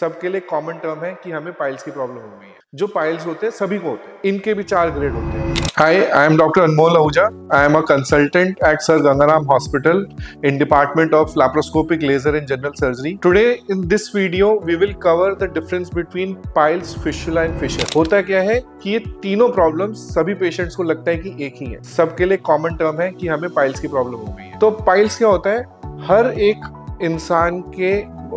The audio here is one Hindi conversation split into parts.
सबके लिए कॉमन टर्म है कि हमें पाइल्स की प्रॉब्लम हो गई है। जो पाइल्स होते हैं सभी को होते हैं, इनके भी 4 ग्रेड होते हैं। Hi, I am doctor Anmol Ahuja. I am a consultant at Sir Ganga Ram hospital in Department of Laparoscopic Laser and General Surgery. Today in this video we will cover the difference between piles, fistula and fissure. होता क्या है कि ये तीनों प्रॉब्लम्स सभी पेशेंट्स को लगता है कि एक ही है। सबके लिए कॉमन टर्म है कि हमें पाइल्स की प्रॉब्लम हो गई है। तो पाइल्स क्या होता है? हर एक इंसान के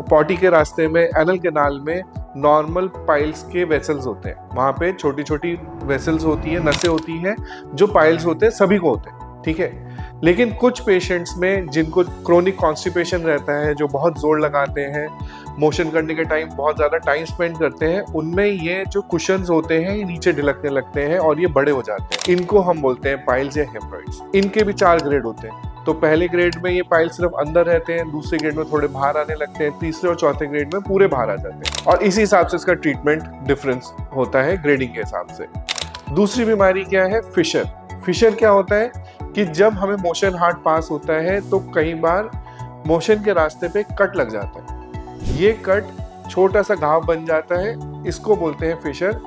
पॉटी के रास्ते में, एनल कैनाल में नॉर्मल पाइल्स के वेसल्स होते हैं। वहां पे छोटी छोटी वेसल्स होती है, नसें होती हैं। जो पाइल्स होते हैं सभी को होते हैं, ठीक है। लेकिन कुछ पेशेंट्स में जिनको क्रोनिक कॉन्स्टिपेशन रहता है, जो बहुत जोर लगाते हैं, मोशन करने के टाइम बहुत ज़्यादा टाइम स्पेंड करते हैं, उनमें ये जो कुशन्स होते हैं ये नीचे ढिलकने लगते हैं और ये बड़े हो जाते हैं। इनको हम बोलते हैं पाइल्स या हेमरॉइड्स। इनके भी 4 ग्रेड होते हैं। तो पहले ग्रेड में ये पाइल्स सिर्फ अंदर रहते हैं, दूसरे ग्रेड में थोड़े बाहर आने लगते हैं, तीसरे और चौथे ग्रेड में पूरे बाहर आ जाते हैं। और इसी हिसाब से इसका ट्रीटमेंट डिफरेंस होता है ग्रेडिंग के हिसाब से। दूसरी बीमारी क्या है? फिशर। फिशर क्या होता है कि जब हमें मोशन हार्ट पास होता है तो कई बार मोशन के रास्ते पे कट लग जाता है। ये कट छोटा सा घाव बन जाता है, इसको बोलते हैं फिशर।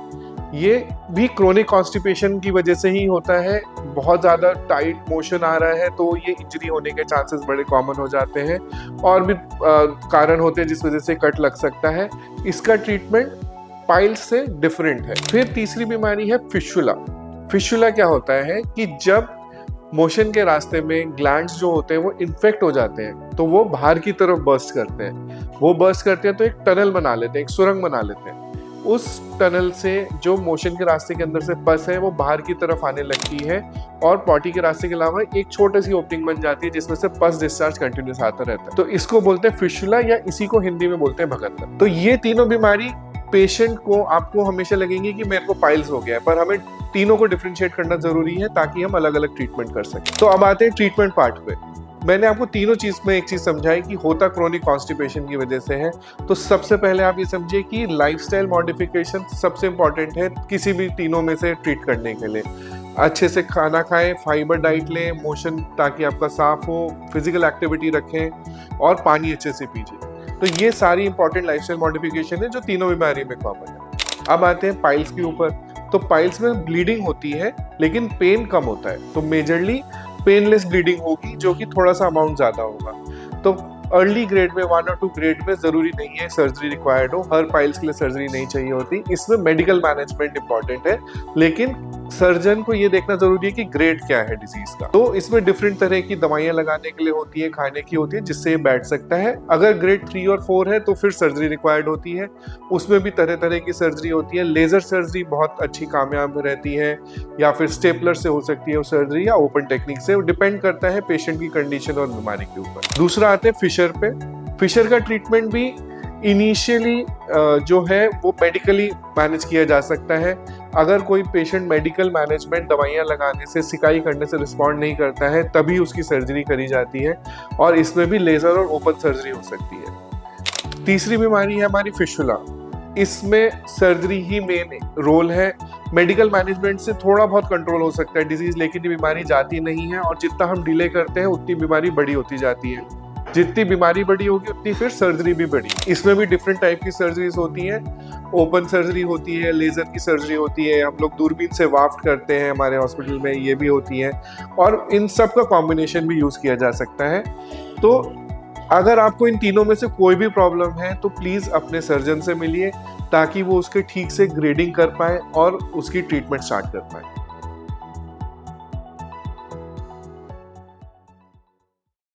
ये भी क्रोनिक कॉन्स्टिपेशन की वजह से ही होता है। बहुत ज़्यादा टाइट मोशन आ रहा है तो ये इंजरी होने के चांसेस बड़े कॉमन हो जाते हैं, और भी कारण होते हैं जिस वजह से कट लग सकता है। इसका ट्रीटमेंट पाइल्स से डिफरेंट है। फिर तीसरी बीमारी है फिशुला। फिशुला क्या होता है कि जब मोशन के रास्ते में ग्लैंड्स जो होते हैं वो इन्फेक्ट हो जाते हैं, तो वो बाहर की तरफ बर्स्ट करते हैं। वो बर्स्ट करते हैं तो एक टनल बना लेते हैं, एक सुरंग बना लेते हैं। उस टनल से जो मोशन के रास्ते के अंदर से पस है वो बाहर की तरफ आने लगती है, और पॉटी के रास्ते के अलावा एक छोटी सी ओपनिंग बन जाती है जिसमें से पस डिस्चार्ज कंटिन्यूस आता रहता है। तो इसको बोलते हैं फिशुला, या इसी को हिंदी में बोलते हैं भगंदर। तो ये तीनों बीमारी पेशेंट को, आपको हमेशा लगेंगे कि मेरे को पाइल्स हो गया है, पर हमें तीनों को डिफरेंशिएट करना जरूरी है ताकि हम अलग अलग ट्रीटमेंट कर सकें। तो अब आते हैं ट्रीटमेंट पार्ट पे। मैंने आपको तीनों चीज में एक चीज समझाई कि होता क्रोनिक कॉन्स्टिपेशन की वजह से है। तो सबसे पहले आप ये समझिए कि लाइफस्टाइल मॉडिफिकेशन सबसे इंपॉर्टेंट है किसी भी तीनों में से ट्रीट करने के लिए। अच्छे से खाना खाएं, फाइबर डाइट लें, मोशन ताकि आपका साफ हो, फिजिकल एक्टिविटी रखें और पानी अच्छे से पीजिए। तो ये सारी इंपॉर्टेंट लाइफस्टाइल मॉडिफिकेशन है जो तीनों बीमारी में कॉमन है। अब आते हैं पाइल्स के ऊपर। तो पाइल्स में ब्लीडिंग होती है लेकिन पेन कम होता है। तो मेजरली पेनलेस ब्लीडिंग होगी, जो कि थोड़ा सा अमाउंट ज्यादा होगा। तो अर्ली ग्रेड में 1 और 2 ग्रेड में जरूरी नहीं है सर्जरी रिक्वायर्ड हो। हर पाइल्स के लिए सर्जरी नहीं चाहिए होती। इसमें मेडिकल मैनेजमेंट इंपॉर्टेंट है, लेकिन सर्जन को ये देखना जरूरी है कि ग्रेड क्या है डिजीज का। तो इसमें डिफरेंट तरह की दवाइयां लगाने के लिए होती है, खाने की होती है, जिससे ये बैठ सकता है। अगर ग्रेड 3 और 4 है तो फिर सर्जरी रिक्वायर्ड होती है। उसमें भी तरह तरह की सर्जरी होती है। लेजर सर्जरी बहुत अच्छी कामयाब रहती है, या फिर स्टेपलर से हो सकती है वो सर्जरी, या ओपन टेक्निक से। डिपेंड करता है पेशेंट की कंडीशन और बीमारी के ऊपर। दूसरा आते हैं फिशर पे। फिशर का ट्रीटमेंट भी इनिशियली जो है वो मेडिकली मैनेज किया जा सकता है। अगर कोई पेशेंट मेडिकल मैनेजमेंट, दवाइयां लगाने से, सिकाई करने से रिस्पॉन्ड नहीं करता है, तभी उसकी सर्जरी करी जाती है, और इसमें भी लेजर और ओपन सर्जरी हो सकती है। तीसरी बीमारी है हमारी फिशुला। इसमें सर्जरी ही मेन रोल है। मेडिकल मैनेजमेंट से थोड़ा बहुत कंट्रोल हो सकता है डिजीज, लेकिन ये बीमारी जाती नहीं है, और जितना हम डिले करते हैं उतनी बीमारी बड़ी होती जाती है। जितनी बीमारी बड़ी होगी उतनी फिर सर्जरी भी बड़ी। इसमें भी डिफरेंट टाइप की सर्जरीज होती हैं। ओपन सर्जरी होती है, लेजर की सर्जरी होती है, हम लोग दूरबीन से वाफ्ट करते हैं हमारे हॉस्पिटल में, ये भी होती है, और इन सब का कॉम्बिनेशन भी यूज किया जा सकता है। तो अगर आपको इन तीनों में से कोई भी प्रॉब्लम है तो प्लीज अपने सर्जन से मिलिए, ताकि वो उसके ठीक से ग्रेडिंग कर पाए और उसकी ट्रीटमेंट स्टार्ट कर पाए।